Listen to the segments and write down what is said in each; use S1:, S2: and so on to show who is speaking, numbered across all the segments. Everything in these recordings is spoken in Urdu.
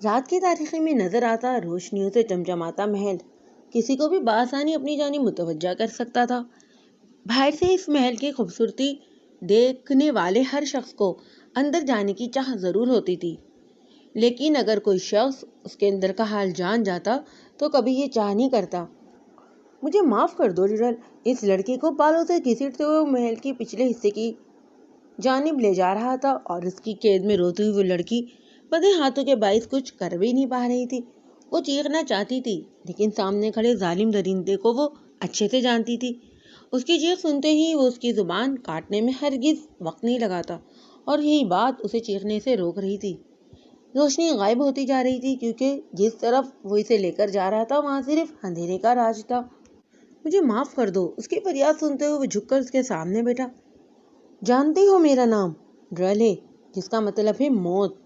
S1: رات کی تاریکی میں نظر آتا روشنیوں سے چمچماتا محل کسی کو بھی بآسانی اپنی جانب متوجہ کر سکتا تھا۔ باہر سے اس محل کی خوبصورتی دیکھنے والے ہر شخص کو اندر جانے کی چاہ ضرور ہوتی تھی، لیکن اگر کوئی شخص اس کے اندر کا حال جان جاتا تو کبھی یہ چاہ نہیں کرتا۔ مجھے معاف کر دو ڈرل، اس لڑکی کو بالوں سے گھسیٹتے ہوئے محل کی پچھلے حصے کی جانب لے جا رہا تھا، اور اس کی قید میں روتی ہوئی وہ لڑکی بندھے ہاتھوں کے باعث کچھ کر بھی نہیں پا رہی تھی۔ وہ چیخنا چاہتی تھی، لیکن سامنے کھڑے ظالم درندے کو وہ اچھے سے جانتی تھی۔ اس کی چیخ سنتے ہی وہ اس کی زبان کاٹنے میں ہرگز وقت نہیں لگاتا، اور یہی بات اسے چیخنے سے روک رہی تھی۔ روشنی غائب ہوتی جا رہی تھی، کیونکہ جس طرف وہ اسے لے کر جا رہا تھا وہاں صرف اندھیرے کا راج تھا۔ مجھے معاف کر دو، اس کی فریاد سنتے ہوئے وہ جھک کر اس کے سامنے بیٹھا۔ جانتی ہو میرا نام ڈرل ہے، جس کا مطلب ہے موت۔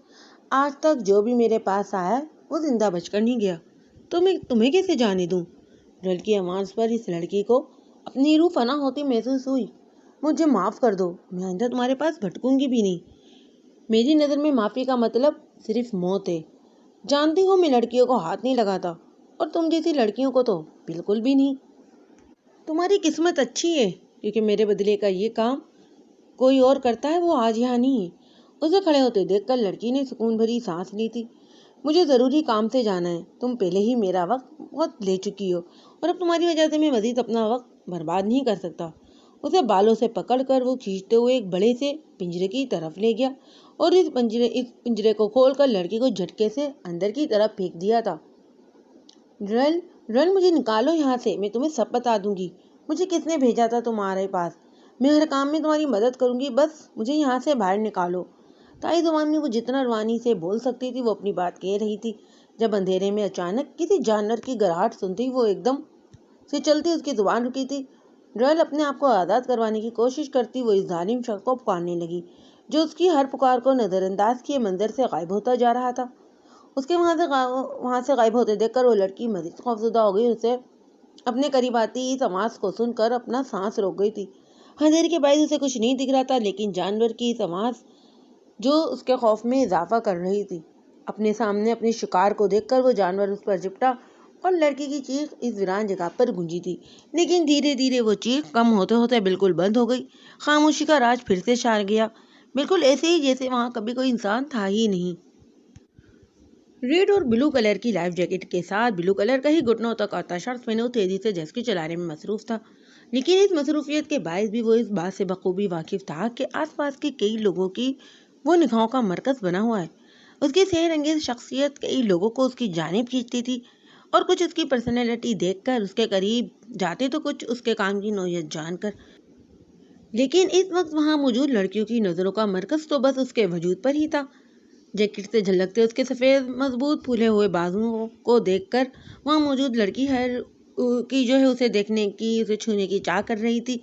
S1: آج تک جو بھی میرے پاس آیا وہ زندہ بچ کر نہیں گیا، تو میں تمہیں کیسے جانے دوں؟ ڈرل کی آواز پر اس لڑکی کو اپنی روح فنا ہوتی محسوس ہوئی۔ مجھے معاف کر دو، میں آئندہ تمہارے پاس بھٹکوں گی بھی نہیں۔ میری نظر میں معافی کا مطلب صرف موت ہے۔ جانتی ہو میں لڑکیوں کو ہاتھ نہیں لگاتا، اور تم جیسی لڑکیوں کو تو بالکل بھی نہیں۔ تمہاری قسمت اچھی ہے، کیونکہ میرے بدلے کا یہ کام کوئی اور کرتا ہے وہ آج یہاں نہیں ہے۔ اسے کھڑے ہوتے دیکھ کر لڑکی نے سکون بھری سانس لی تھی۔ مجھے ضروری کام سے جانا ہے، تم پہلے ہی میرا وقت بہت لے چکی ہو، اور اب تمہاری وجہ سے میں مزید اپنا وقت برباد نہیں کر سکتا۔ اسے بالوں سے پکڑ کر وہ کھینچتے ہوئے ایک بڑے سے پنجرے کی طرف لے گیا، اور اس پنجرے کو کھول کر لڑکی کو جھٹکے سے اندر کی طرف پھینک دیا تھا۔ ڈرل مجھے نکالو یہاں سے، میں تمہیں سب بتا دوں گی۔ مجھے کس نے بھیجا تھا تمہارے پاس؟ میں ہر کام میں تمہاری مدد کروں گی، بس مجھے یہاں سے باہر نکالو۔ تائی زبان میں وہ جتنا روانی سے بول سکتی تھی وہ اپنی بات کہہ رہی تھی، جب اندھیرے میں اچانک کسی جانور کی گھراہٹ سنتی وہ ایک دم سے چلتی اس کی زبان رکی تھی۔ ڈرل اپنے آپ کو آزاد کروانے کی کوشش کرتی وہ اس ظالم شخص کو پکارنے لگی، جو اس کی ہر پکار کو نظر انداز کیے منظر سے غائب ہوتا جا رہا تھا۔ اس کے وہاں سے غائب ہوتے دیکھ کر وہ لڑکی مزید خوفزدہ ہو گئی، اسے اپنے قریب آتی اس آواز کو سن کر اپنا سانس روک گئی تھی۔ اندھیرے کے باعث اسے کچھ نہیں دکھ رہا تھا، لیکن جانور کی اس آواز جو اس کے خوف میں اضافہ کر رہی تھی۔ اپنے سامنے اپنے شکار کو دیکھ کر وہ جانور اس پر جپٹا، اور لڑکی کی چیخ اس ویران جگہ پر گونجی تھی، لیکن دھیرے دھیرے وہ چیخ کم ہوتے ہوتے بالکل بند ہو گئی۔ خاموشی کا راج پھر سے چھا گیا، بالکل ایسے ہی جیسے وہاں کبھی کوئی انسان تھا ہی نہیں۔ ریڈ اور بلو کلر کی لائف جیکٹ کے ساتھ بلو کلر کا ہی گھٹنوں تک آتا شرٹ پہنے وہ تیزی سے جیٹ اسکی چلانے میں مصروف تھا، لیکن اس مصروفیت کے باعث بھی وہ اس بات سے بخوبی واقف تھا کہ آس پاس کے کئی لوگوں کی وہ نگاہوں کا مرکز بنا ہوا ہے۔ اس کی سحر انگیز شخصیت کئی لوگوں کو اس کی جانب کھینچتی تھی، اور کچھ اس کی پرسنالٹی دیکھ کر اس کے قریب جاتے تو کچھ اس کے کام کی نوعیت جان کر۔ لیکن اس وقت وہاں موجود لڑکیوں کی نظروں کا مرکز تو بس اس کے وجود پر ہی تھا۔ جیکٹ سے جھلکتے اس کے سفید مضبوط پھولے ہوئے بازوؤں کو دیکھ کر وہاں موجود لڑکی جو ہے اسے دیکھنے کی، اسے چھونے کی چاہ کر رہی تھی،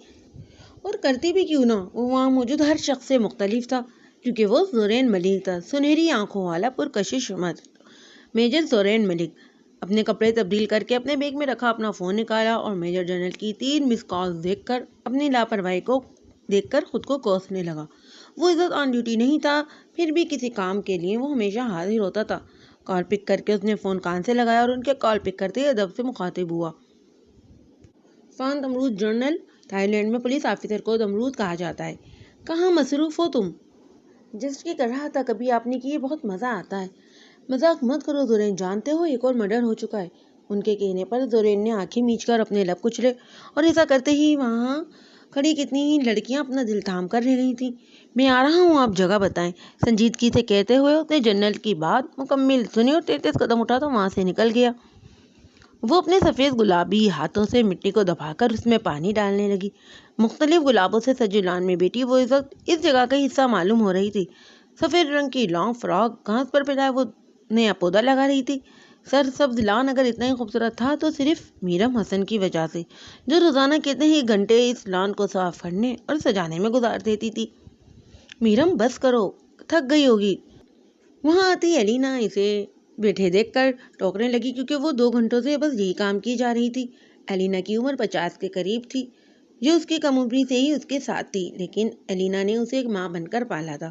S1: اور کرتی بھی کیوں نہ، وہ وہاں موجود ہر شخص سے مختلف تھا، کیونکہ وہ زورین ملک تھا، سنہری آنکھوں والا پرکشش مرد، میجر زورین ملک۔ اپنے کپڑے تبدیل کر کے اپنے بیگ میں رکھا اپنا فون نکالا، اور میجر جنرل کی 3 مس کالز دیکھ کر اپنی لاپرواہی کو دیکھ کر خود کو کوسنے لگا۔ وہ عزت آن ڈیوٹی نہیں تھا، پھر بھی کسی کام کے لیے وہ ہمیشہ حاضر ہوتا تھا۔ کال پک کر کے اس نے فون کان سے لگایا اور ان کے کال پک کرتے ہی ادب سے مخاطب ہوا۔ فان دمروز جنرل، تھائی لینڈ میں پولیس آفیسر کو دمروز کہا جاتا ہے۔ کہاں مصروف ہو تم؟ جسٹ کی کر رہا تھا، کبھی آپ نے کی، بہت مزہ آتا ہے۔ مذاق مت کرو زورین، جانتے ہو ایک اور مرڈر ہو چکا ہے۔ ان کے کہنے پر زورین نے آنکھیں میچ کر اپنے لب کچلے، اور ایسا کرتے ہی وہاں کھڑی کتنی ہی لڑکیاں اپنا دل تھام کر رہ گئی تھیں۔ میں آ رہا ہوں، آپ جگہ بتائیں، سنجیدگی سے کہتے ہوئے اس نے جنرل کی بات مکمل سنی اور تیز تیز قدم اٹھا تو وہاں سے نکل گیا۔ وہ اپنے سفید گلابی ہاتھوں سے مٹی کو دبا کر اس میں پانی ڈالنے لگی۔ مختلف گلابوں سے سجی لان میں بیٹھی وہ اس جگہ کا حصہ معلوم ہو رہی تھی۔ سفید رنگ کی لانگ فراک گھاس پر پھیلا وہ نیا پودا لگا رہی تھی۔ سرسبز لان اگر اتنا ہی خوبصورت تھا تو صرف میرم حسن کی وجہ سے، جو روزانہ کتنے ہی گھنٹے اس لان کو صاف کرنے اور سجانے میں گزار دیتی تھی۔ میرم بس کرو، تھک گئی ہوگی۔ وہاں آتی ایلینا اسے بیٹھے دیکھ کر ٹوکنے لگی، کیونکہ وہ 2 گھنٹوں سے بس یہی کام کی جا رہی تھی۔ ایلینا کی عمر 50 کے قریب تھی، جو اس کی کم عمری سے ہی اس کے ساتھ تھی، لیکن ایلینا نے اسے ایک ماں بن کر پالا تھا۔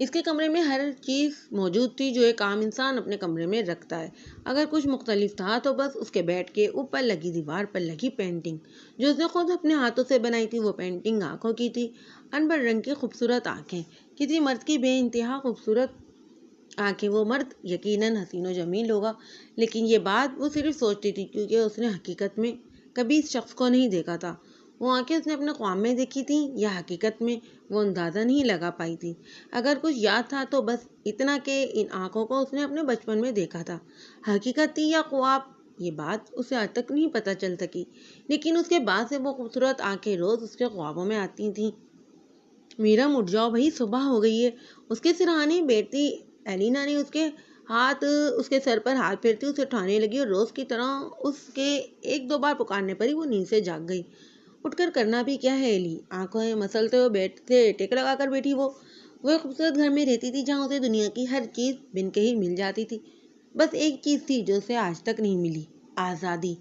S1: اس کے کمرے میں ہر چیز موجود تھی جو ایک عام انسان اپنے کمرے میں رکھتا ہے۔ اگر کچھ مختلف تھا تو بس اس کے بیڈ کے اوپر لگی دیوار پر لگی پینٹنگ جو اس نے خود اپنے ہاتھوں سے بنائی تھی۔ وہ پینٹنگ آنکھوں کی تھی، عنبر رنگ کی خوبصورت آنکھیں، کسی مرد کی بے انتہا خوبصورت آنکھیں۔ وہ مرد یقیناً حسین و جمیل ہوگا، لیکن یہ بات وہ صرف سوچتی تھی کیونکہ اس نے حقیقت میں کبھی اس شخص کو نہیں دیکھا تھا۔ وہ آنکھیں اس نے اپنے خواب میں دیکھی تھیں یا حقیقت میں، وہ اندازہ نہیں لگا پائی تھی۔ اگر کچھ یاد تھا تو بس اتنا کہ ان آنکھوں کو اس نے اپنے بچپن میں دیکھا تھا۔ حقیقت تھی یا خواب، یہ بات اسے آج تک نہیں پتہ چل سکی، لیکن اس کے بعد سے وہ خوبصورت آنکھیں روز اس کے خوابوں میں آتی تھیں۔ میرم اٹھ جاؤ بھائی، صبح ہو گئی ہے۔ اس کے سرہانے بیٹھی ایلینا نے اس کے سر پر ہاتھ پھیرتی اسے اٹھانے لگی اور روز کی طرح اس کے ایک دو بار پکارنے پر ہی وہ نیند سے جاگ گئی۔ اٹھ کر کرنا بھی کیا ہے ایلی؟ آنکھیں مسلتے ہوئے بیڈ سے ٹیک لگا کر بیٹھی وہ ایک خوبصورت گھر میں رہتی تھی جہاں اسے دنیا کی ہر چیز بن کے ہی مل جاتی تھی۔ بس ایک چیز تھی جو اسے آج تک نہیں ملی، آزادی۔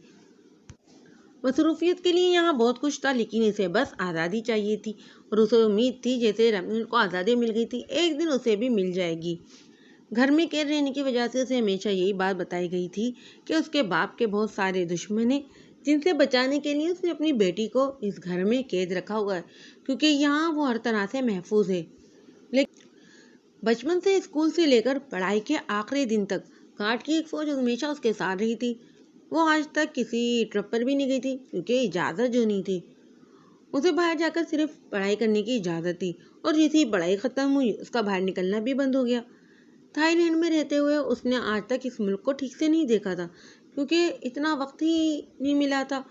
S1: مصروفیت کے لیے یہاں بہت کچھ تھا، لیکن اسے بس آزادی چاہیے تھی، اور اسے امید تھی جیسے رمل کو آزادی مل گئی تھی ایک دن اسے بھی مل جائے گی۔ گھر میں قید رہنے کی وجہ سے اسے ہمیشہ یہی بات بتائی گئی تھی کہ اس کے باپ کے بہت سارے دشمن ہیں، جن سے بچانے کے لیے اس نے اپنی بیٹی کو اس گھر میں قید رکھا ہوا ہے، کیونکہ یہاں وہ ہر طرح سے محفوظ ہے۔ لیکن بچپن سے اسکول سے لے کر پڑھائی کے آخری دن تک گارڈ کی ایک فوج ہمیشہ اس کے ساتھ رہی تھی۔ وہ آج تک کسی ٹرپ پر بھی نہیں گئی تھی کیونکہ اجازت جو نہیں تھی۔ اسے باہر جا کر صرف پڑھائی کرنے کی اجازت تھی، اور جیسے ہی پڑھائی ختم ہوئی اس کا باہر نکلنا بھی بند ہو گیا۔ تھائی لینڈ میں رہتے ہوئے اس نے آج تک اس ملک کو ٹھیک سے نہیں دیکھا تھا کیونکہ اتنا وقت ہی نہیں ملا تھا۔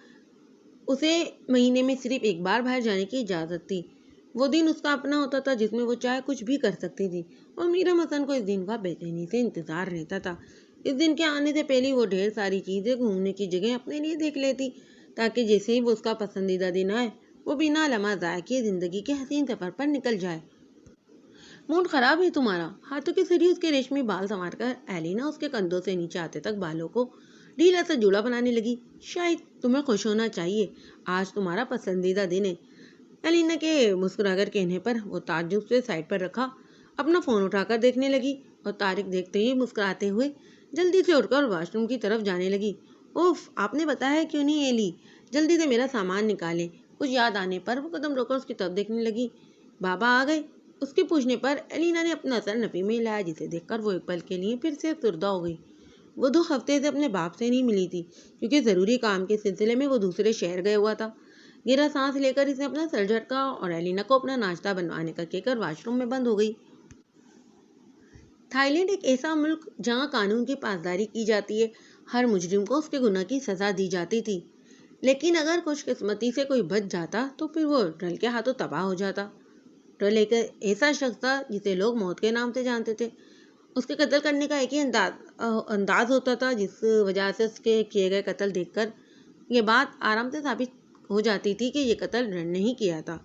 S1: اسے مہینے میں صرف ایک بار باہر جانے کی اجازت تھی۔ وہ دن اس کا اپنا ہوتا تھا جس میں وہ چاہے کچھ بھی کر سکتی تھی، اور میرم حسن کو اس دن کا بے چینی سے انتظار رہتا تھا۔ اس دن کے آنے سے پہلے وہ ڈھیر ساری چیزیں، گھومنے کی جگہیں اپنے لیے دیکھ لیتی تاکہ جیسے ہی وہ اس کا پسندیدہ دن آئے وہ بنا لمحہ ضائع کیے زندگی کے حسین سفر پر نکل جائے۔ موڈ خراب ہے تمہارا؟ ہاتھوں کے ذریعے اس کے ریشمی بال سنوار کر ایلینا اس کے کندھوں سے نیچے آتے تک بالوں کو ڈھیلا سا جوڑا بنانے لگی۔ شاید تمہیں خوش ہونا چاہیے، آج تمہارا پسندیدہ دن ہے۔ ایلینا کے مسکرا کر کہنے پر وہ تعجب سے سائڈ پر رکھا اپنا فون اٹھا کر دیکھنے لگی، اور طارق دیکھتے ہی مسکراتے ہوئے جلدی سے اٹھ کر واش روم کی طرف جانے لگی۔ اوف، آپ نے بتایا کیوں نہیں ایلی؟ جلدی سے میرا سامان نکالیں۔ کچھ یاد آنے پر وہ قدم روک کر اس کی طرف دیکھنے لگی۔ بابا آ گئے؟ اس کے پوچھنے پر ایلینا نے اپنا سر نفی میں ہلایا، جسے دیکھ کر وہ ایک پل کے لیے پھر سے افسردہ ہو گئی۔ وہ 2 ہفتے سے اپنے باپ سے نہیں ملی تھی کیونکہ ضروری کام کے سلسلے میں وہ دوسرے شہر گئے ہوا تھا۔ گہرا سانس لے کر اس نے اپنا سر جھٹکا اور ایلینا کو اپنا ناشتہ بنوانے کا کہہ کر واش روم میں بند ہو گئی۔ تھائی لینڈ ایک ایسا ملک جہاں قانون کی پاسداری کی جاتی ہے، ہر مجرم کو اس کے گناہ کی سزا دی جاتی تھی، لیکن اگر خوش قسمتی سے کوئی بچ جاتا تو پھر وہ ڈرل کے ہاتھوں تباہ ہو جاتا۔ ڈرل ایک ایسا شخص تھا جسے لوگ موت کے نام سے جانتے تھے۔ اس کے قتل کرنے کا ایک ہی انداز ہوتا تھا، جس وجہ سے اس کے کیے گئے قتل دیکھ کر یہ بات آرام سے ثابت ہو جاتی تھی کہ یہ قتل ڈرل نے ہی کیا تھا۔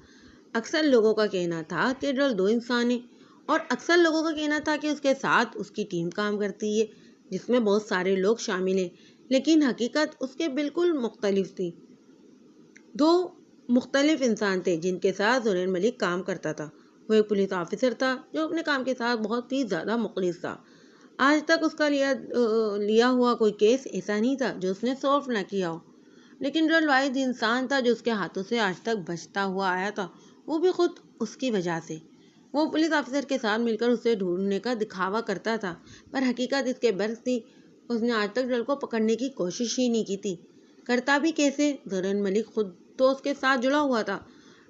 S1: اکثر لوگوں کا کہنا تھا کہ ڈرل 2 انسان ہیں، اور اکثر لوگوں کا کہنا تھا کہ اس کے ساتھ اس کی ٹیم کام کرتی ہے جس میں بہت سارے لوگ شامل ہیں، لیکن حقیقت اس کے بالکل مختلف تھی۔ 2 مختلف انسان تھے جن کے ساتھ زورین ملک کام کرتا تھا۔ وہ ایک پولیس آفیسر تھا جو اپنے کام کے ساتھ بہت ہی زیادہ مخلص تھا۔ آج تک اس کا لیا ہوا کوئی کیس ایسا نہیں تھا جو اس نے سولو نہ کیا ہو، لیکن ڈرل واحد انسان تھا جو اس کے ہاتھوں سے آج تک بچتا ہوا آیا تھا، وہ بھی خود اس کی وجہ سے۔ وہ پولیس آفیسر کے ساتھ مل کر اسے ڈھونڈنے کا دکھاوا کرتا تھا، پر حقیقت اس کے برعکس تھی۔ اس نے آج تک ڈرل کو پکڑنے کی کوشش ہی نہیں کی تھی۔ کرتا بھی کیسے؟ زورین ملک خود تو اس کے ساتھ جڑا ہوا تھا۔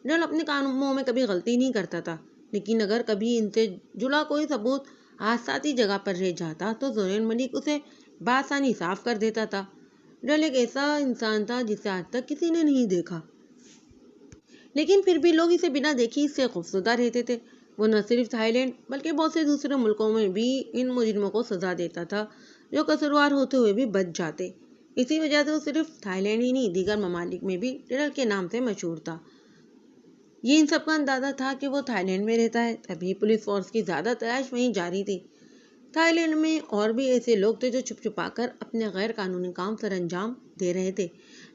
S1: ڈرل اپنے کاموں میں کبھی غلطی نہیں کرتا تھا، لیکن اگر کبھی ان سے جڑا کوئی ثبوت حادثاتی جگہ پر رہ جاتا تو زورین ملک اسے بآسانی صاف کر دیتا تھا۔ ڈرل ایک ایسا انسان تھا جسے آج تک کسی نے نہیں دیکھا، لیکن پھر بھی لوگ اسے بنا دیکھی اس سے خوفزدہ رہتے تھے۔ وہ نہ صرف تھائی لینڈ بلکہ بہت سے دوسرے ملکوں میں بھی ان مجرموں کو سزا دیتا تھا جو قصوروار ہوتے ہوئے بھی بچ جاتے۔ اسی وجہ سے وہ صرف تھائی لینڈ ہی نہیں، دیگر ممالک میں بھی ڈرل کے نام سے مشہور تھا۔ یہ ان سب کا اندازہ تھا کہ وہ تھائی لینڈ میں رہتا ہے، تبھی پولیس فورس کی زیادہ تلاش وہیں جاری تھی۔ تھائی لینڈ میں اور بھی ایسے لوگ تھے جو چھپ چھپا کر اپنے غیر قانونی کام سر انجام دے رہے تھے،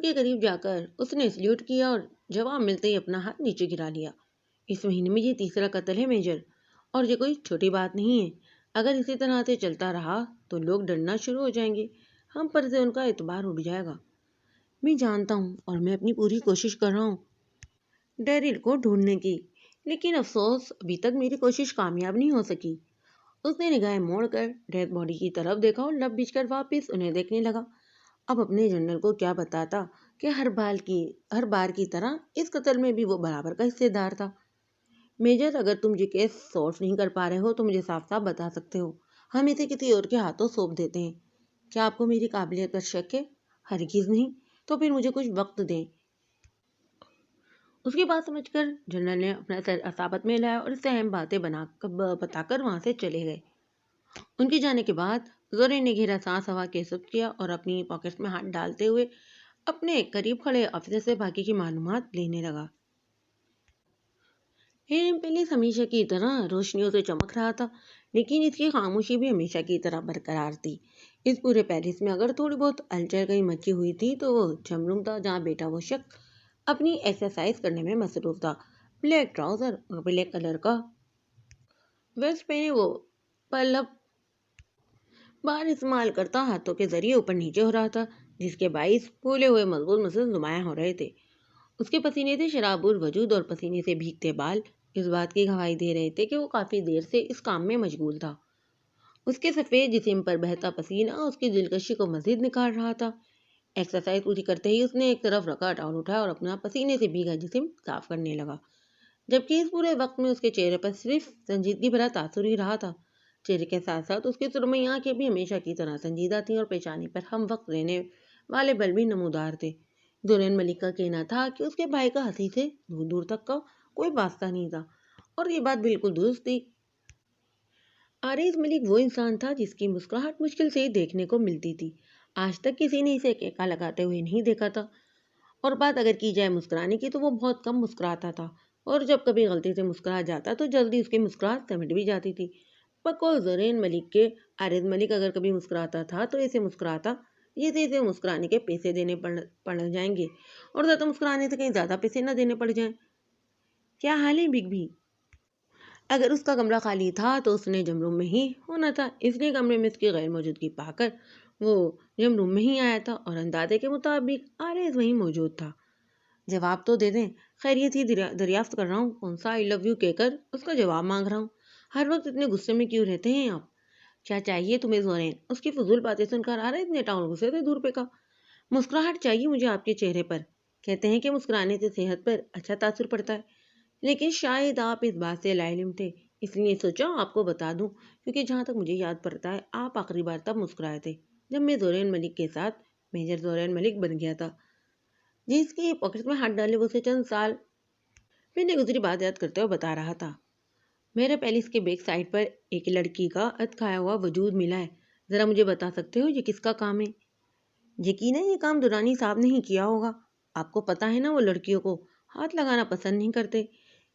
S1: ان کے قریب جا کر اس نے سلیوٹ کیا اور جواب ملتے ہی اپنا ہاتھ نیچے گرا لیا۔ اس مہینے میں یہ تیسرا قتل ہے میجر، اور یہ کوئی چھوٹی بات نہیں ہے۔ اگر اسی طرح سے چلتا رہا تو لوگ ڈرنا شروع ہو جائیں گے، ہم پر سے ان کا اعتبار اٹھ جائے گا۔ میں جانتا ہوں اور میں اپنی پوری کوشش کر رہا ہوں ڈیرل کو ڈھونڈنے کی، لیکن افسوس ابھی تک میری کوشش کامیاب نہیں ہو سکی۔ اس نے نگاہیں موڑ کر ڈیتھ باڈی کی طرف دیکھا اور لب بھیج کر واپس انہیں دیکھنے لگا۔ اب اپنے جنرل کو کیا بتاتا کہ ہر بار کی طرح اس قتل میں بھی وہ برابر کا حصے دار تھا۔ میجر، اگر تم یہ کیس سولو نہیں کر پا رہے ہو تو مجھے صاف صاف بتا سکتے ہو، ہم اسے کسی اور کے ہاتھوں سونپ دیتے ہیں۔ کیا آپ کو میری قابلیت پر شک ہے؟ ہرگز نہیں۔ تو پھر مجھے کچھ وقت دیں۔ اس کی بات سمجھ کر جنرل نے اپنا سر اصابت میں لایا اور اس سے اہم باتیں بتا کر وہاں سے چلے گئے۔ ان کے جانے کے بعد زورین نے گہرا سانس ہوا کے سب کیا اور اپنی پاکٹ میں ہاتھ ڈالتے ہوئے اپنے قریب کھڑے آفیسر سے باقی کی معلومات لینے لگا۔ پیلس ہمیشہ کی طرح روشنیوں سے چمک رہا تھا، لیکن اس کی خاموشی بھی ہمیشہ کی طرح برقرار تھی۔ اس پورے پیلس میں اگر تھوڑی بہت ہلچل کہیں مچی ہوئی تھی تو وہ جم روم تھا، جہاں بیٹا وہ شخص اپنی ایکسرسائز کرنے میں مصروف تھا۔ بلیک ٹراؤزر اور بلیک کلر کا ویسٹ پہنے وہ پلب بار استعمال کرتا ہاتھوں کے ذریعے اوپر نیچے ہو رہا تھا، جس کے باعث پھولے ہوئے مضبوط مسلس نمایاں ہو رہے تھے۔ اس کے پسینے سے شرابور وجود اور پسینے سے بھیگتے بال اس بات کی گواہی دے رہے تھے کہ وہ کافی دیر سے اس کام میں مشغول تھا۔ اس کے سفید جسم پر بہتا پسینہ اس کی دلکشی کو مزید نکھار رہا تھا۔ ایکسرسائز پوری کرتے ہی اس نے ایک طرف رکھا ٹاول اٹھایا اور اپنا پسینے سے بھیگا جسم صاف کرنے لگا، جبکہ اس پورے وقت میں اس کے چہرے پر صرف سنجیدگی بھرا تاثر ہی رہا تھا۔ چہرے کے ساتھ ساتھ اس کی سرمئی آنکھیں بھی ہمیشہ کی طرح سنجیدہ تھیں اور پیشانی پر ہم وقت رہنے والے بل بھی نمودار تھے۔ زورین ملک کا کہنا تھا کہ اس کے بھائی کا ہنسی سے دور دور تک کا کوئی واسطہ نہیں تھا، اور یہ بات بالکل درست تھی۔ آریز ملک وہ انسان تھا جس کی مسکراہٹ مشکل سے ہی دیکھنے کو ملتی تھی۔ آج تک کسی نے اسے کیکا لگاتے ہوئے نہیں دیکھا تھا، اور بات اگر کی جائے مسکرانے کی تو وہ بہت کم مسکراتا تھا، اور جب کبھی غلطی سے مسکرا جاتا تو جلدی اس کی مسکراہٹ سمٹ بھی جاتی تھی۔ بقول زورین ملک کے آریز ملک اگر کبھی مسکراتا تھا تو ایسے مسکراتا جیسے اسے مسکرانے کے پیسے دینے پڑ جائیں گے، اور زیادہ مسکرانے سے کہیں زیادہ پیسے نہ دینے پڑ جائیں۔ کیا حال ہے بگ بھی؟ اگر اس کا کمرہ خالی تھا تو اس نے جم روم میں ہی ہونا تھا، اس لیے کمرے میں اس کی غیر موجودگی پا کر وہ جم روم میں ہی آیا تھا اور اندازے کے مطابق آریز وہیں موجود تھا۔ جواب تو دے دیں، خیریت ہی دریافت کر رہا ہوں، کون سا آئی لو یو کہہ کر اس کا جواب مانگ رہا ہوں۔ ہر وقت اتنے غصے میں کیوں رہتے ہیں آپ؟ کیا چاہیے تمہیں زورین؟ اس کی فضول باتیں سن کر آریز نے ٹاول غصے سے دور پھینکا۔ مسکراہٹ چاہیے مجھے آپ کے چہرے پر۔ کہتے ہیں کہ مسکرانے سے صحت پر اچھا تاثر پڑتا ہے، لیکن شاید آپ اس بات سے لاعلم تھے، اس لیے سوچا آپ کو بتا دوں، کیونکہ جہاں تک مجھے یاد پڑتا ہے آپ آخری بار تب مسکرائے تھے جب میں زورین ملک کے ساتھ میجر زورین ملک بن گیا تھا، جس کی پاکٹ میں ہاتھ ڈالے وہ اسے چند سال پہلے گزری بات یاد کرتے ہوئے بتا رہا تھا۔ میرے پیلس کے بیک سائڈ پر ایک لڑکی کا ات کھایا ہوا وجود ملا ہے، ذرا مجھے بتا سکتے ہو یہ کس کا کام ہے؟ یقیناً یہ کام دورانی صاحب نے ہی کیا ہوگا، آپ کو پتا ہے نا وہ لڑکیوں کو ہاتھ لگانا پسند نہیں کرتے،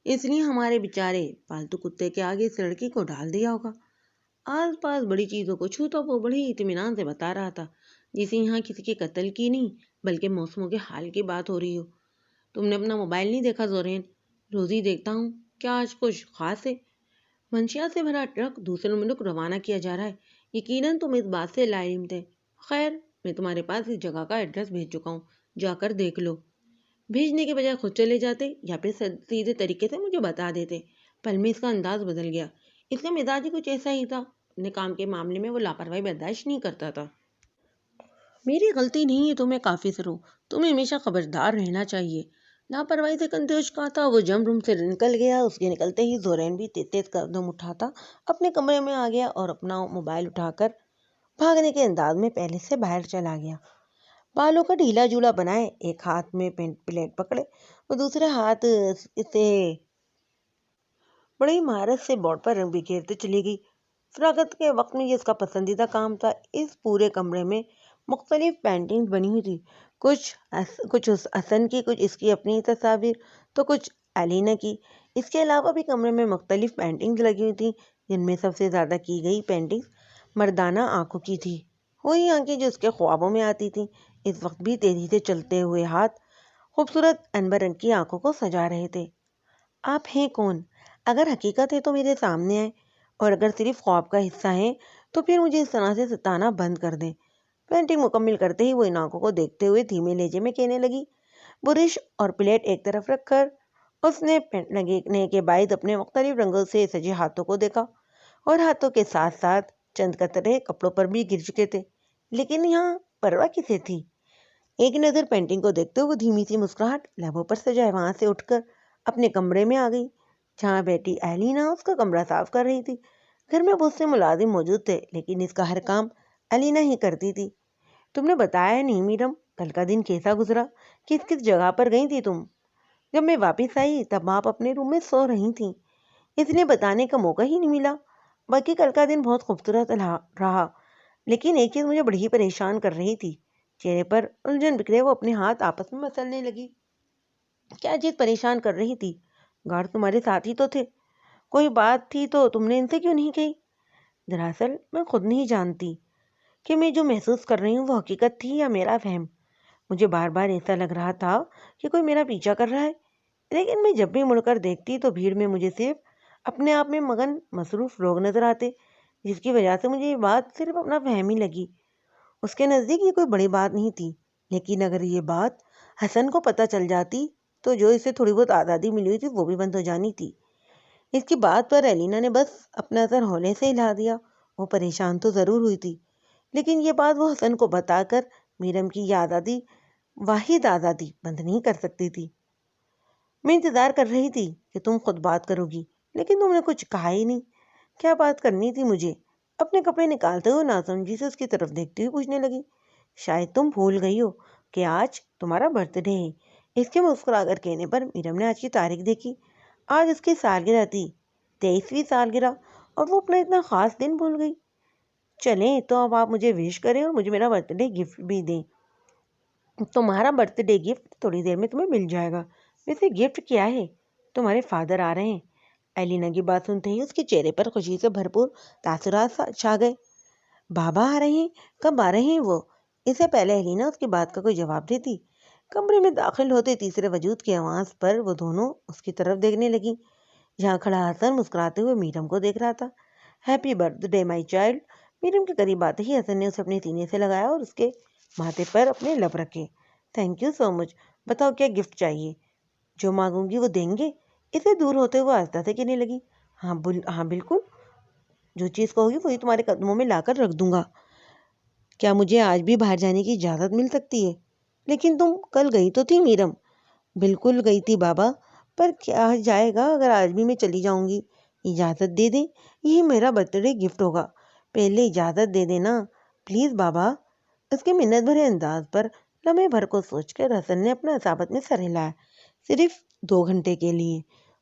S1: اس لیے ہمارے بیچارے پالتو کتے کے آگے اس لڑکی کو ڈال دیا ہوگا۔ آس پاس بڑی چیزوں کو چھوتا وہ بڑی اطمینان سے بتا رہا تھا، جسے یہاں کسی کے قتل کی نہیں بلکہ موسموں کے حال کی بات ہو رہی ہو۔ تم نے اپنا موبائل نہیں دیکھا زورین؟ روز ہی دیکھتا ہوں، کیا آج کچھ خاص ہے؟ منشیات سے بھرا ٹرک دوسرے ملک روانہ کیا جا رہا ہے، یقیناً تم اس بات سے لاعلم تھے۔ خیر، میں تمہارے پاس اس جگہ کا ایڈریس بھیج چکا ہوں، جا کر دیکھ لو۔ بھیجنے کے بجائے خود چلے جاتے یا پھر سیدھے طریقے سے مجھے بتا دیتے۔ پل میں اس کا انداز بدل گیا، اس کا مزاج ہی کچھ ایسا ہی تھا، اپنے کام کے معاملے میں وہ لاپرواہی برداشت نہیں کرتا تھا۔ میری غلطی نہیں ہے، تمہیں کافی سر ہو، تمہیں ہمیشہ خبردار رہنا چاہیے۔ لاپرواہی سے کندھے اچکاتا وہ جم روم سے نکل گیا۔ اس کے نکلتے ہی زورین بھی تیز تیز قدم اٹھاتا اپنے کمرے میں آ گیا اور اپنا موبائل اٹھا کر بھاگنے کے انداز میں پہلے سے باہر چلا گیا۔ بالوں کا ڈھیلا جولا بنائے، ایک ہاتھ میں پلیٹ پکڑے، وہ دوسرے ہاتھ اسے بڑی مہارت سے بورڈ پر رنگ بکھیرتے چلی گئی۔ فراغت کے وقت میں یہ اس کا پسندیدہ کام تھا۔ اس پورے کمرے میں مختلف پینٹنگز بنی ہوئی تھی، کچھ حسن کی، کچھ اس کی اپنی تصاویر تو کچھ ایلینا کی۔ اس کے علاوہ بھی کمرے میں مختلف پینٹنگز لگی ہوئی تھیں، جن میں سب سے زیادہ کی گئی پینٹنگز مردانہ آنکھوں کی تھی۔ وہی آنکھیں جو اس کے خوابوں میں آتی تھیں اس وقت بھی تیزی سے چلتے ہوئے ہاتھ خوبصورت عنبر رنگ کی آنکھوں کو سجا رہے تھے۔ آپ ہیں کون؟ اگر حقیقت ہے تو میرے سامنے آئے، اور اگر صرف خواب کا حصہ ہے تو پھر مجھے اس طرح سے ستانا بند کر دیں۔ پینٹنگ مکمل کرتے ہی وہ ان آنکھوں کو دیکھتے ہوئے دھیمے لہجے میں کہنے لگی۔ برش اور پلیٹ ایک طرف رکھ کر اس نے پینٹ لگانے کے بعد اپنے مختلف رنگوں سے سجے ہاتھوں کو دیکھا، اور ہاتھوں کے ساتھ ساتھ چند قطرے کپڑوں پر بھی گر چکے تھے، لیکن یہاں پرواہ کسے تھی؟ ایک نظر پینٹنگ کو دیکھتے ہوئے دھیمی سی مسکراہٹ لبوں پر سجائے وہاں سے اٹھ کر اپنے کمرے میں آ گئی، جہاں بیٹی ایلینا اس کا کمرہ صاف کر رہی تھی۔ گھر میں بہت سے ملازم موجود تھے، لیکن اس کا ہر کام ایلینا ہی کرتی تھی۔ تم نے بتایا نہیں میرم، کل کا دن کیسا گزرا؟ کس کس جگہ پر گئی تھی تم؟ جب میں واپس آئی تب آپ اپنے روم میں سو رہی تھیں، اس لیے بتانے کا موقع ہی نہیں ملا۔ باقی کل کا دن بہت خوبصورت رہا، لیکن ایک چیز مجھے بڑی ہی پریشان کر رہی تھی۔ چہرے پر الجھن بکھرے وہ اپنے ہاتھ آپس میں مسلنے لگی۔ کیا چیز پریشان کر رہی تھی؟ گارڈ تمہارے ساتھ ہی تو تھے، کوئی بات تھی تو تم نے ان سے کیوں نہیں کہی؟ دراصل میں خود نہیں جانتی کہ میں جو محسوس کر رہی ہوں وہ حقیقت تھی یا میرا وہم۔ مجھے بار بار ایسا لگ رہا تھا کہ کوئی میرا پیچھا کر رہا ہے، لیکن میں جب بھی مڑ کر دیکھتی تو بھیڑ میں مجھے صرف اپنے آپ میں مگن مصروف لوگ نظر آتے، جس کی وجہ سے مجھے یہ بات صرف اپنا وہم ہی لگی۔ اس کے نزدیک یہ کوئی بڑی بات نہیں تھی، لیکن اگر یہ بات حسن کو پتہ چل جاتی تو جو اسے تھوڑی بہت آزادی ملی ہوئی تھی وہ بھی بند ہو جانی تھی۔ اس کی بات پر ایلینا نے بس اپنا سر ہولے سے ہلا دیا۔ وہ پریشان تو ضرور ہوئی تھی، لیکن یہ بات وہ حسن کو بتا کر میرم کی یہ آزادی، واحد آزادی، بند نہیں کر سکتی تھی۔ میں انتظار کر رہی تھی کہ تم خود بات کرو گی، لیکن تم نے کچھ کہا ہی نہیں۔ کیا بات کرنی تھی مجھے؟ اپنے کپڑے نکالتے ہوئے ناسمجھی سے اس کی طرف دیکھتی ہوئی پوچھنے لگی۔ شاید تم بھول گئی ہو کہ آج تمہارا برتھ ڈے ہے۔ اس کے مسکرا کر کہنے پر میرم نے آج کی تاریخ دیکھی۔ آج اس کی سالگرہ تھی، 23ویں سالگرہ، اور وہ اپنا اتنا خاص دن بھول گئی۔ چلیں تو اب آپ مجھے وش کریں اور مجھے میرا برتھ ڈے گفٹ بھی دیں۔ تمہارا برتھ ڈے گفٹ تھوڑی دیر میں تمہیں مل جائے گا۔ ویسے گفٹ کیا ہے؟ تمہارے فادر آ رہے ہیں۔ ایلینا کی بات سنتے ہی اس کے چہرے پر خوشی سے بھرپور تاثرات چھا گئے۔ بابا آ رہے ہیں؟ کب آ رہے ہیں وہ؟ اس سے پہلے ایلینا اس کی بات کا کوئی جواب دیتی، کمرے میں داخل ہوتے تیسرے وجود کی آواز پر وہ دونوں اس کی طرف دیکھنے لگیں، جہاں کھڑا حسن مسکراتے ہوئے میرم کو دیکھ رہا تھا۔ Happy birthday my child. میرم کے قریب آتے ہی حسن نے اسے اپنے سینے سے لگایا اور اس کے ماتھے پر اپنے لب رکھے۔ تھینک یو سو مچ۔ بتاؤ کیا گفٹ چاہیے؟ جو مانگوں گی وہ دیں گے؟ اسے دور ہوتے ہوئے آہستہ سے کہنے لگی۔ ہاں بالکل، جو چیز کہوگی وہی تمہارے قدموں میں لا کر رکھ دوں گا۔ کیا مجھے آج بھی باہر جانے کی اجازت مل سکتی ہے؟ لیکن تم کل گئی تو تھی میرم۔ بالکل گئی تھی بابا، پر کیا جائے گا اگر آج بھی میں چلی جاؤں گی؟ اجازت دے دیں، یہی میرا برتھ ڈے گفٹ ہوگا۔ پہلے اجازت دے دینا پلیز بابا۔ اس کے منت بھرے انداز پر لمحے بھر کو سوچ کر حسن نے اپنا اصابت میں سر ہلایا۔ صرف 2 گھنٹے کے لیے؟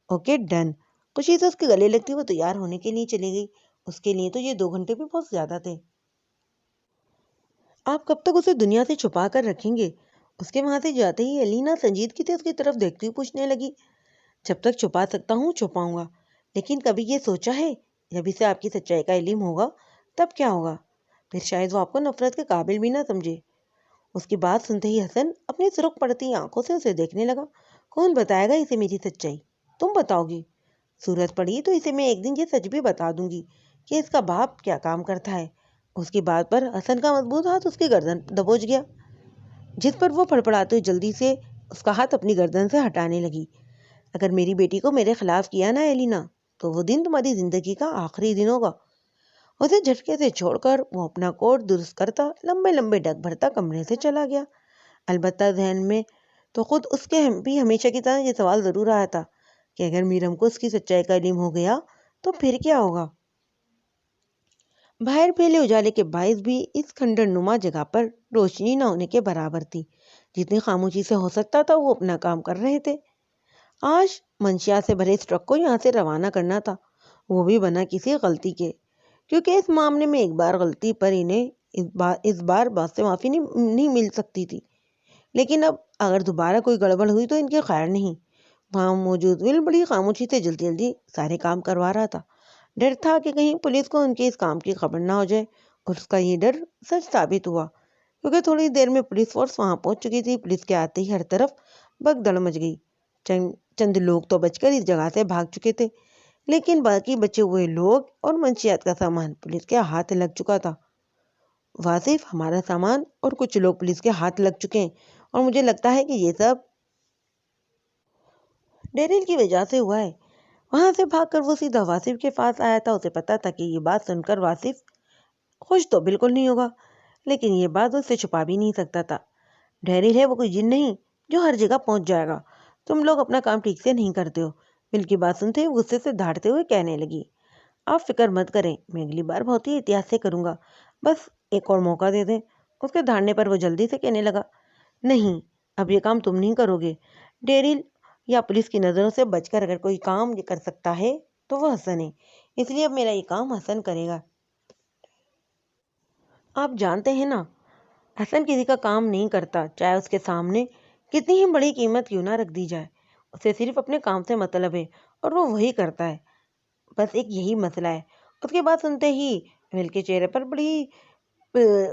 S1: Okay done. خوشی سے اس کے گلے لگتی وہ تیار ہونے کے لیے چلی گئی۔ اس کے لیے تو یہ 2 گھنٹے بھی بہت زیادہ تھے۔ آپ کب تک اسے دنیا سے چھپا کر رکھیں گے؟ اس کے وہاں سے جاتے ہی ایلینا سنجیدگی سے اس کی طرف دیکھتی ہوئی پوچھنے لگی۔ جب تک چھپا سکتا ہوں چھپاؤں گا، لیکن کبھی یہ سوچا ہے جب اسے آپ کی سچائی کا علم ہوگا تب کیا ہوگا؟ پھر شاید وہ آپ کو نفرت کے قابل بھی نہ سمجھے۔ اس کی بات سنتے ہی حسن اپنی سرخ پڑتی آنکھوں سے اسے دیکھنے لگا۔ کون بتائے گا اسے میری سچائی؟ تم بتاؤ گی؟ صورت پڑی تو اسے میں ایک دن یہ سچ بھی بتا دوں گی کہ اس کا باپ کیا کام کرتا ہے۔ اس کی بات پر حسن کا مضبوط ہاتھ اس کی گردن دبوچ گیا، جس پر وہ پھڑپڑاتے ہوئے جلدی سے اس کا ہاتھ اپنی گردن سے ہٹانے لگی۔ اگر میری بیٹی کو میرے خلاف کیا نا ایلینا، تو وہ دن تمہاری زندگی کا آخری دن ہوگا۔ اسے جھٹکے سے چھوڑ کر وہ اپنا کوٹ درست کرتا لمبے لمبے ڈگ بھرتا کمرے سے چلا گیا۔ البتہ ذہن میں تو خود اس کے بھی ہمیشہ کی طرح یہ سوال ضرور آیا تھا کہ اگر میرم کو اس کی سچائی کا علم ہو گیا تو پھر کیا ہوگا؟ باہر پھیلے اجالے کے باعث بھی اس کھنڈر نما جگہ پر روشنی نہ ہونے کے برابر تھی۔ جتنی خاموشی سے ہو سکتا تھا وہ اپنا کام کر رہے تھے۔ آج منشیات سے بھرے اس ٹرک کو یہاں سے روانہ کرنا تھا، وہ بھی بنا کسی غلطی کے، کیونکہ اس معاملے میں ایک بار غلطی پر انہیں اس بار بات سے معافی نہیں مل سکتی تھی۔ لیکن اب اگر دوبارہ کوئی گڑبڑ ہوئی تو ان کے خیر نہیں۔ وہاں موجود ول بڑی خاموشی سے جلدی سارے کام کروا رہا تھا۔ ڈر تھا کہ کہیں پولیس کو ان کے اس کام کی خبر نہ ہو جائے اور اس کا یہ ڈر سچ ثابت ہوا، کیونکہ تھوڑی دیر میں پولیس فورس وہاں پہنچ چکی تھی۔ پولیس کے آتے ہی ہر طرف بھگدڑ مچ گئی۔ چند لوگ تو بچ کر اس جگہ سے بھاگ چکے تھے، لیکن باقی بچے ہوئے لوگ اور منشیات کا سامان پولیس کے ہاتھ لگ چکا تھا۔ واصف، ہمارا سامان اور کچھ لوگ پولیس کے ہاتھ لگ چکے ہیں، اور مجھے لگتا ہے کہ یہ سب ڈیرل کی وجہ سے ہوا ہے۔ وہاں سے بھاگ کر وہ سیدھا واصف کے پاس آیا تھا۔ اسے پتا تھا کہ یہ بات سن کر واصف خوش تو بالکل نہیں ہوگا، لیکن یہ بات اس سے چھپا بھی نہیں سکتا تھا۔ ڈیرل ہے وہ کوئی جن نہیں جو ہر جگہ پہنچ جائے گا۔ تم لوگ اپنا کام ٹھیک سے نہیں کرتے ہو۔ ول کی بات سنتے ہوئے غصے سے دھاڑتے ہوئے کہنے لگی، آپ فکر مت کریں، میں اگلی بار بہت ہی احتیاط سے کروں گا، بس ایک اور موقع دے دیں۔ اس کے دھاڑنے پر وہ جلدی سے کہنے لگا، نہیں، اب یہ کام تم نہیں کرو گے۔ ڈیرل یا پولیس کی نظروں سے بچ کر اگر کوئی کام یہ کر سکتا ہے تو وہ حسن ہے، اس لیے اب میرا یہ کام حسن کرے گا۔ آپ جانتے ہیں نا، حسن کسی کا کام نہیں کرتا، چاہے اس کے سامنے کتنی ہی بڑی قیمت کیوں نہ رکھ دی جائے۔ اسے صرف اپنے کام سے مطلب ہے اور وہ وہی کرتا ہے، بس ایک یہی مسئلہ ہے۔ اس کے بعد سنتے ہی ول کے چہرے پر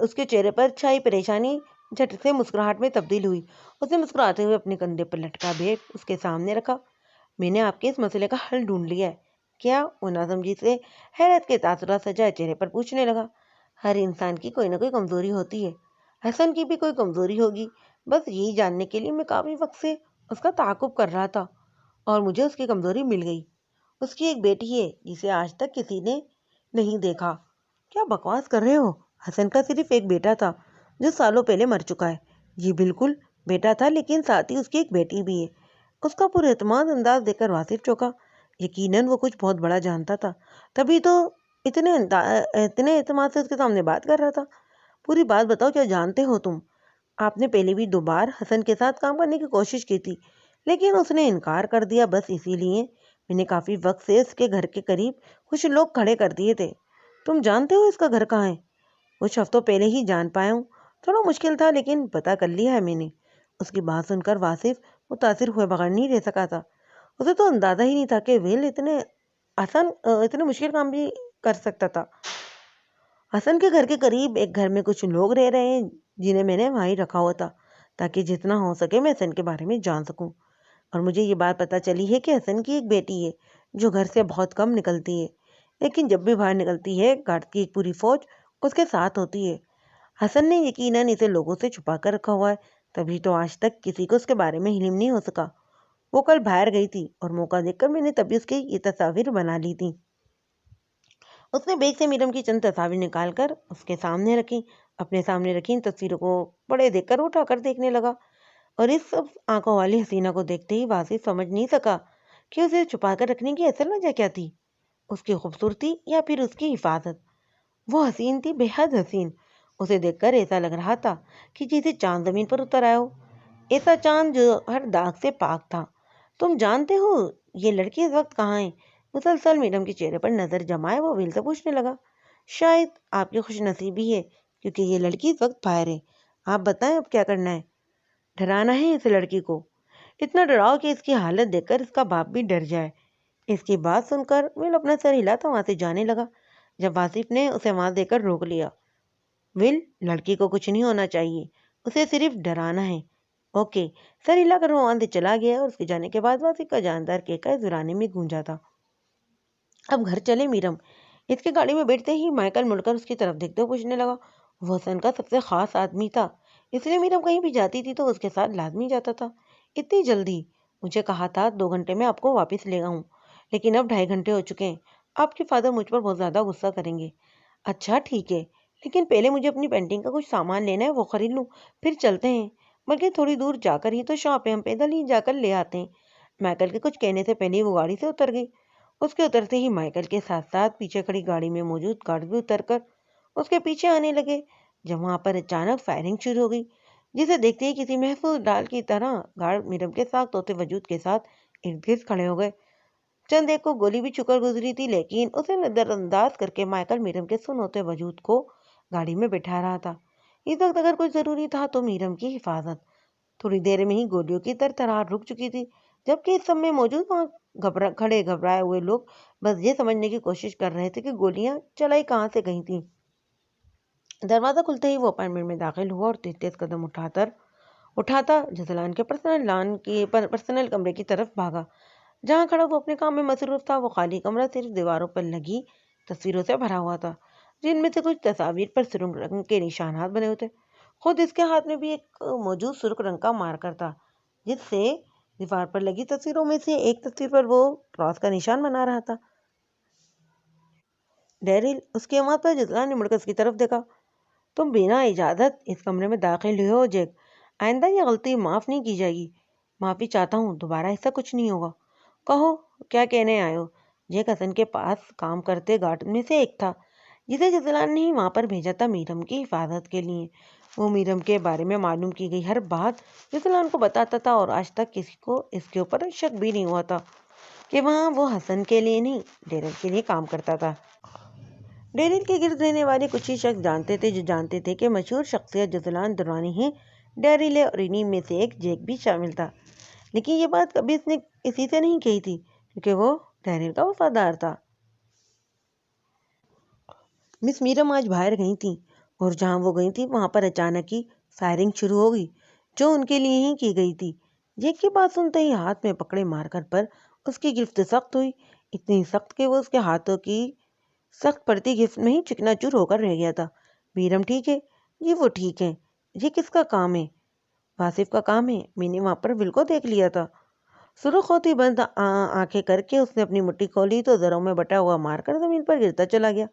S1: اس کے چہرے پر چھائی پریشانی جھٹ سے مسکراہٹ میں تبدیل ہوئی۔ اس نے مسکراتے ہوئے اپنے کندھے پر لٹکا بیگ اس کے سامنے رکھا۔ میں نے آپ کے اس مسئلے کا حل ڈھونڈ لیا ہے۔ کیا؟ وہ ناسمجھی سے حیرت کے تاثرات سجائے چہرے پر پوچھنے لگا۔ ہر انسان کی کوئی نہ کوئی کمزوری ہوتی ہے، حسن کی بھی کوئی کمزوری ہوگی، بس یہی جاننے کے لیے میں کافی وقت سے اس کا تعاقب کر رہا تھا اور مجھے اس کی کمزوری مل گئی۔ اس کی ایک بیٹی ہے جسے آج تک کسی نے نہیں دیکھا۔ کیا بکواس کر رہے ہو؟ حسن کا صرف ایک بیٹا تھا جو سالوں پہلے مر چکا ہے۔ جی بالکل، بیٹا تھا، لیکن ساتھ ہی اس کی ایک بیٹی بھی ہے۔ اس کا پر اعتماد انداز دیکھ کر واصف چونکا۔ یقیناً وہ کچھ بہت بڑا جانتا تھا، تبھی تو اتنے اعتماد سے اس کے سامنے بات کر رہا تھا۔ پوری بات بتاؤ، کیا جانتے ہو تم؟ آپ نے پہلے بھی 2 بار حسن کے ساتھ کام کرنے کی کوشش کی تھی، لیکن اس نے انکار کر دیا۔ بس اسی لیے میں نے کافی وقت سے اس کے گھر کے قریب کچھ لوگ کھڑے کر دیے تھے۔ تم جانتے ہو اس کا گھر کہاں ہے؟ کچھ ہفتوں پہلے ہی جان پایا ہوں، تھوڑا مشکل تھا لیکن پتہ کر لیا ہے میں نے۔ اس کی بات سن کر واصف متاثر ہوئے بغیر نہیں رہ سکا تھا۔ اسے تو اندازہ ہی نہیں تھا کہ ول اتنے مشکل کام بھی کر سکتا تھا۔ حسن کے گھر کے قریب ایک گھر میں کچھ لوگ رہ رہے ہیں جنہیں میں نے وہاں ہی رکھا ہوا تھا، تاکہ جتنا ہو سکے میں حسن کے بارے میں جان سکوں۔ اور مجھے یہ بات پتہ چلی ہے کہ حسن کی ایک بیٹی ہے جو گھر سے بہت کم نکلتی ہے، لیکن جب بھی باہر نکلتی ہے گارڈ کی ایک پوری فوج اس کے ساتھ ہوتی ہے۔ حسن نے یقیناً اسے لوگوں سے چھپا کر رکھا ہوا ہے، تبھی تو آج تک کسی کو اس کے بارے میں علم نہیں ہو سکا۔ وہ کل باہر گئی تھی اور موقع دیکھ کر میں نے تبھی اس کی یہ تصاویر بنا لی تھی۔ اس نے بیگ سے میرم کی چند تصاویر نکال کر اس کے سامنے رکھی۔ اپنے سامنے رکھی ان تصویروں کو بڑے دیکھ کر اٹھا کر دیکھنے لگا، اور اس سب آنکھوں والی حسینہ کو دیکھتے ہی واصف سمجھ نہیں سکا کہ اسے چھپا کر رکھنے کی اصل وجہ کیا تھی، اس کی خوبصورتی یا پھر اس کی حفاظت۔ وہ حسین تھی، بے حد حسین۔ اسے دیکھ کر ایسا لگ رہا تھا کہ جیسے چاند زمین پر اتر آیا ہو، ایسا چاند جو ہر داغ سے پاک تھا۔ تم جانتے ہو یہ لڑکی اس وقت کہاں ہے؟ مسلسل میڈم کے چہرے پر نظر جمائے وہ ول سے پوچھنے لگا۔ شاید آپ کی خوش نصیبی ہے کیونکہ یہ لڑکی اس وقت باہر ہے۔ آپ بتائیں اب کیا کرنا ہے؟ ڈرانا ہے اس لڑکی کو، اتنا ڈراؤ کہ اس کی حالت دیکھ کر اس کا باپ بھی ڈر جائے۔ اس کی بات سن کر ول اپنا سر ہلاتا وہاں سے جانے لگا، جب واصف نے اسے وہاں دے کر روک لیا۔ ول، لڑکی کو کچھ نہیں ہونا چاہیے، اسے صرف ڈرانا ہے۔ اوکے، سر ہلا کر وہ وہاں سے چلا گیا، اور اس کے جانے کے بعد واصف کا جاندار کہکا اس ویرانے میں گونجا تھا۔ اب گھر چلے میرم؟ اس کی گاڑی میں بیٹھتے ہی مائیکل مڑ کر اس کی طرف دیکھتے ہوئے پوچھنے لگا۔ وہ حسن کا سب سے خاص آدمی تھا، اس لیے میرم کہیں بھی جاتی تھی تو اس کے ساتھ لازمی جاتا تھا۔ اتنی جلدی؟ مجھے کہا تھا 2 گھنٹے میں آپ کو واپس لے آؤں، لیکن اب 2.5 گھنٹے ہو چکے ہیں۔ آپ کے فادر مجھ پر بہت زیادہ غصہ کریں گے۔ اچھا ٹھیک ہے، لیکن پہلے مجھے اپنی پینٹنگ کا کچھ سامان لینا ہے، وہ خرید لوں، پھر چلتے ہیں۔ بلکہ تھوڑی دور جا کر ہی تو شاپ ہے، ہم پیدل ہی جا کر لے آتے ہیں۔ مائیکل کے کچھ کہنے سے پہلے وہ گاڑی سے اتر گئی۔ اس کے اترتے ہی مائیکل کے ساتھ ساتھ پیچھے کھڑی گاڑی میں موجود گارڈ بھی اتر کر اس کے پیچھے آنے لگے، جب وہاں پر اچانک فائرنگ شروع ہو گئی، جسے دیکھتے ہی کسی محفوظ ڈال کی طرح گارڈ میرم کے ساتھ ہوتے وجود کے ساتھ ارد گرد کھڑے ہو گئے۔ چند ایک کو گولی بھی چھو کر گزری تھی، لیکن اسے نظر انداز کر کے مائیکل میرم کے سن ہوتے وجود کو گاڑی میں بٹھا رہا تھا۔ اس وقت اگر کچھ ضروری تھا تو میرم کی حفاظت۔ تھوڑی دیر میں ہی گولیوں کی ترتراہٹ رک چکی تھی، جبکہ اس سب میں موجود وہاں کھڑے گھبرائے ہوئے لوگ بس یہ سمجھنے کی کوشش کر رہے تھے کہ گولیاں چلائی کہاں سے گئی تھیں۔ دروازہ کھلتے ہی وہ اپارٹمنٹ میں داخل ہوا اور تیز تیز قدم اٹھاتا جزلان کے پرسنل کمرے کی طرف بھاگا، جہاں کھڑا وہ اپنے کام میں مصروف تھا۔ وہ خالی کمرہ صرف دیواروں پر لگی تصویروں سے بھرا ہوا تھا، جن میں سے کچھ تصاویر پر سرخ رنگ کے نشانات بنے ہوتے۔ خود اس کے ہاتھ میں بھی ایک موجود سرخ رنگ کا مارکر تھا، جس سے دیوار پر لگی تصویروں میں سے ایک تصویر پر وہ کراس کا نشان بنا رہا تھا۔ ڈیرل، اس کی آواز پر جزلان نے مڑ کر اس کی طرف دیکھا۔ تم بنا اجازت اس کمرے میں داخل ہوئے ہو جیک، آئندہ یہ غلطی معاف نہیں کی جائے گی۔ معافی چاہتا ہوں، دوبارہ ایسا کچھ نہیں ہوگا۔ کہو، کیا کہنے آئے ہو؟ جیک حسن کے پاس کام کرتے گارڈ میں سے ایک تھا، جسے جزلان نے ہی وہاں پر بھیجا تھا میرم کی حفاظت کے لیے۔ وہ میرم کے بارے میں معلوم کی گئی ہر بات جزلان کو بتاتا تھا، اور آج تک کسی کو اس کے اوپر شک بھی نہیں ہوا تھا کہ وہاں وہ حسن کے لیے نہیں، ڈیرل کے لیے کام کرتا تھا۔ ڈیرل کے گرد رہنے والے کچھ ہی شخص جانتے تھے کہ مشہور شخصیت جزلان درانی ہی ڈیرل ہے، اور انہی میں سے ایک جیک بھی شامل تھا۔ لیکن یہ بات کبھی اس نے کسی سے نہیں کہی تھی، کیونکہ وہ ڈیرل کا وفادار تھا۔ مس میرم آج باہر گئی تھیں، اور جہاں وہ گئی تھیں وہاں پر اچانک ہی فائرنگ شروع ہو گئی، جو ان کے لیے ہی کی گئی تھی۔ جیک کی بات سنتے ہی ہاتھ میں پکڑے مارکر پر اس کی گرفت سخت ہوئی، اتنی سخت کہ وہ اس کے ہاتھوں کی سخت پڑتی گرفت میں ہی چکنا چور ہو کر رہ گیا تھا۔ میرم ٹھیک ہے؟ جی وہ ٹھیک ہے۔ یہ کس کا کام ہے؟ واصف کا کام ہے، میں نے وہاں پر ول کو دیکھ لیا تھا۔ سرخ ہوتی بند آنکھیں کر کے اس نے اپنی مٹھی کھولی تو زروں میں بٹا ہوا مارکر زمین پر گرتا چلا گیا۔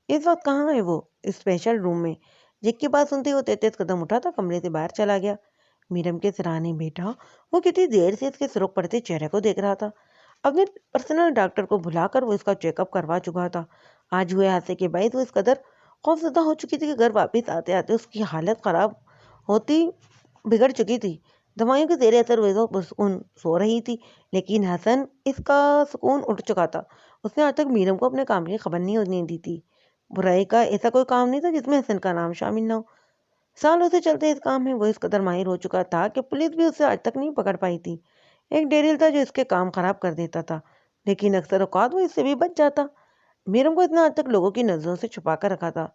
S1: اس وقت کہاں ہے وہ؟ اسپیشل روم میں۔ جیک کی بات سنتے ہوئے تیز قدم اٹھا تھا کمرے سے باہر چلا گیا۔ میرم کے سراہنے بیٹھا وہ کتنی دیر سے اس کے سرخ پڑتے چہرے کو دیکھ رہا تھا۔ اپنے پرسنل ڈاکٹر کو بلا کر وہ اس کا چیک اپ کروا چکا تھا۔ آج ہوئے حادثے کے باعث وہ اس قدر خوفزدہ ہو چکی تھی کہ گھر واپس آتے آتے اس کی حالت خراب ہوتی بگڑ چکی تھی۔ دوائیوں کے زیر اثر وہ پرسکون سو رہی تھی، لیکن حسن اس کا سکون اٹھ چکا تھا۔ اس نے آج تک میرم کو اپنے کام کی خبر نہیں ہونے دی تھی۔ برائی کا ایسا کوئی کام نہیں تھا جس میں حسن کا نام شامل نہ ہو۔ سالوں سے چلتے اس کام میں وہ اس قدر ماہر ہو چکا تھا کہ پولیس بھی اسے آج تک نہیں پکڑ پائی تھی۔ ایک ڈیرل تھا جو اس کے کام خراب کر دیتا تھا، لیکن اکثر اوقات وہ اس سے بھی بچ جاتا۔ میرم کو اتنا آج تک لوگوں کی نظروں سے چھپا کر رکھا تھا۔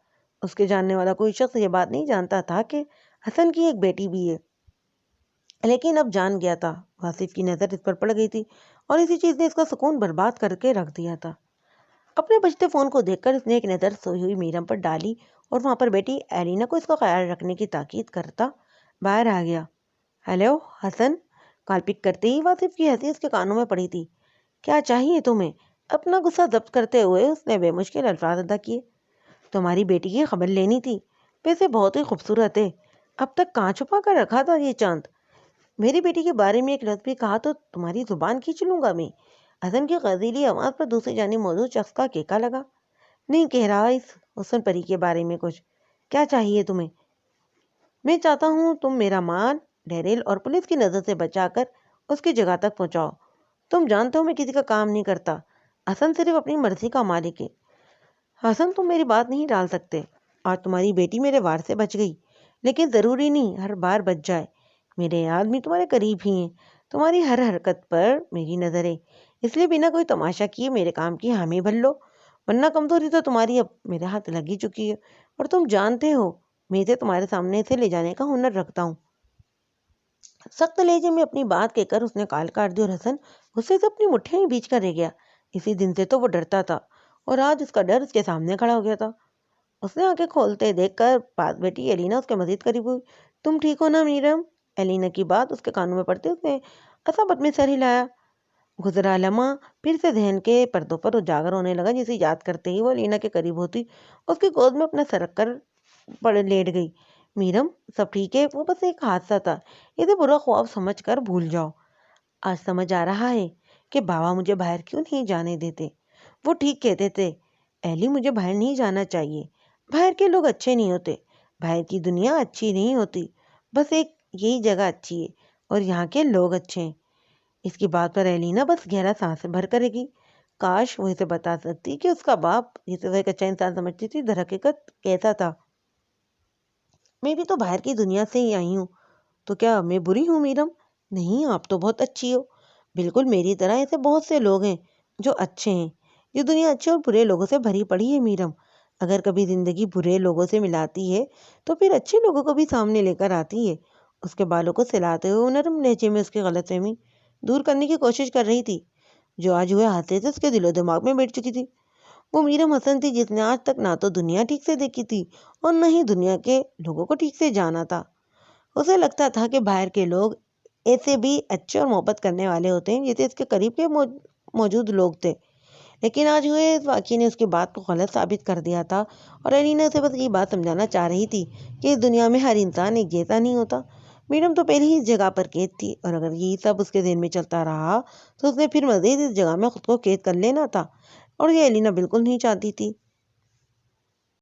S1: اس کے جاننے والا کوئی شخص یہ بات نہیں جانتا تھا کہ حسن کی ایک بیٹی بھی ہے، لیکن اب جان گیا تھا۔ واصف کی نظر اس پر پڑ گئی تھی، اور اسی چیز نے اس کا سکون برباد کر کے رکھ دیا تھا۔ اپنے بجتے فون کو دیکھ کر اس نے ایک نظر سوئی ہوئی میرم پر ڈالی، اور وہاں پر بیٹی ایلینا کو اس کا خیال رکھنے کی تاکید کرتا باہر آ گیا۔ ہیلو حسن، کال پک کرتے ہی واصف کی ہنسی اس کے کانوں میں پڑی تھی۔ کیا چاہیے تمہیں؟ اپنا غصہ ضبط کرتے ہوئے اس نے بے مشکل الفاظ ادا کیے۔ تمہاری بیٹی کی خبر لینی تھی، ویسے بہت ہی خوبصورت ہے۔ اب تک کہاں چھپا کر رکھا تھا یہ چاند؟ میری بیٹی کے بارے میں ایک لفظ بھی کہا تو تمہاری زبان کھینچ لوں گا میں۔ حسن کی غزیلی آواز پر دوسری جانب موجود شخص کا کیکا لگا۔ نہیں کہہ رہا اس حسن پری کے بارے میں کچھ؟ کیا چاہیے تمہیں؟ میں چاہتا ہوں تم میرا مال ڈیرل اور پولیس کی نظر سے بچا کر اس کی جگہ تک پہنچاؤ۔ تم جانتے ہو میں کسی کا کام نہیں کرتا، حسن صرف اپنی مرضی کا مالک ہے۔ حسن تم میری بات نہیں ڈال سکتے۔ آج تمہاری بیٹی میرے وار سے بچ گئی، لیکن ضروری نہیں ہر بار بچ جائے۔ میرے آدمی تمہارے قریب ہی ہیں، تمہاری ہر حرکت پر میری نظر ہے، اس لیے بنا کوئی تماشا کیے میرے کام کی حامی بن لو، ورنہ کمزوری تو تمہاری اب میرے ہاتھ لگ ہی چکی ہے، اور تم جانتے ہو میں اسے تمہارے سامنے سے لے جانے کا ہنر رکھتا ہوں۔ سخت لہجے میں اپنی بات کہہ کر اس نے کال کاٹ دی، اور حسن غصے سے اپنی مٹھیاں ہی بیچ کر رہ گیا۔ اسی دن سے تو وہ ڈرتا تھا، اور آج اس کا ڈر اس کے سامنے کھڑا ہو گیا تھا۔ اس نے آنکھیں کھولتے دیکھ کر پاس بیٹی ایلینا اس کے مزید قریب ہوئی۔ تم ٹھیک ہو نا میرم؟ ایلینا کی بات اس کے کانوں میں پڑتے اس نے عصبت میں سر ہلایا۔ گزرا لمحہ پھر سے ذہن کے پردوں پر اجاگر ہونے لگا، جسے یاد کرتے ہی وہ ایلینا کے قریب ہوتی اس کی گود میں اپنا سر رکھ کر لیٹ گئی۔ میرم سب ٹھیک ہے، وہ بس ایک حادثہ تھا، اسے برا خواب سمجھ کر بھول جاؤ۔ آج سمجھ آ رہا ہے کہ بابا مجھے باہر کیوں نہیں جانے دیتے۔ وہ ٹھیک کہتے تھے، ایلی مجھے باہر نہیں جانا چاہیے۔ باہر کے لوگ اچھے نہیں ہوتے، باہر کی دنیا اچھی نہیں ہوتی، بس ایک یہی جگہ اچھی ہے، اور یہاں کے لوگ اچھے ہیں۔ اس کی بات پر ایلینا بس گہرا سانس بھر کرے گی۔ کاش وہ اسے بتا سکتی کہ اس کا باپ جسے وہ ایک اچھا انسان سمجھتی تھی در حقیقت کیسا تھا۔ میں بھی تو باہر کی دنیا سے ہی آئی ہوں، تو کیا میں بری ہوں میرم؟ نہیں، آپ تو بہت اچھی ہو، بالکل میری طرح ایسے بہت سے لوگ ہیں جو اچھے ہیں۔ یہ دنیا اچھے اور برے لوگوں سے بھری پڑی ہے میرم، اگر کبھی زندگی برے لوگوں سے ملاتی ہے تو پھر اچھے لوگوں کو بھی سامنے لے کر آتی ہے۔ اس کے بالوں کو سلاتے ہوئے وہ نرم لہجے میں اس کی غلط فہمی دور کرنے کی کوشش کر رہی تھی جو آج ہوئے حادثے سے اس کے دل و دماغ میں بیٹھ چکی تھی۔ وہ میرم حسن تھی جس نے آج تک نہ تو دنیا ٹھیک سے دیکھی تھی اور نہ ہی دنیا کے لوگوں کو ٹھیک سے جانا تھا۔ اسے لگتا تھا کہ باہر کے لوگ ایسے بھی اچھے اور محبت کرنے والے ہوتے ہیں جیسے اس کے قریب کے موجود لوگ تھے، لیکن آج ہوئے اس واقعے نے اس کی بات کو غلط ثابت کر دیا تھا اور ایلینا اسے بس یہ بات سمجھانا چاہ رہی تھی کہ اس دنیا میں ہر انسان ایک جیسا نہیں ہوتا۔ میڈم تو پہلے ہی اس جگہ پر قید تھی اور اگر یہی سب اس کے ذہن میں چلتا رہا تو اس نے پھر مزید اس جگہ میں خود کو قید کر لینا تھا، اور یہ ایلینا بالکل نہیں چاہتی تھی۔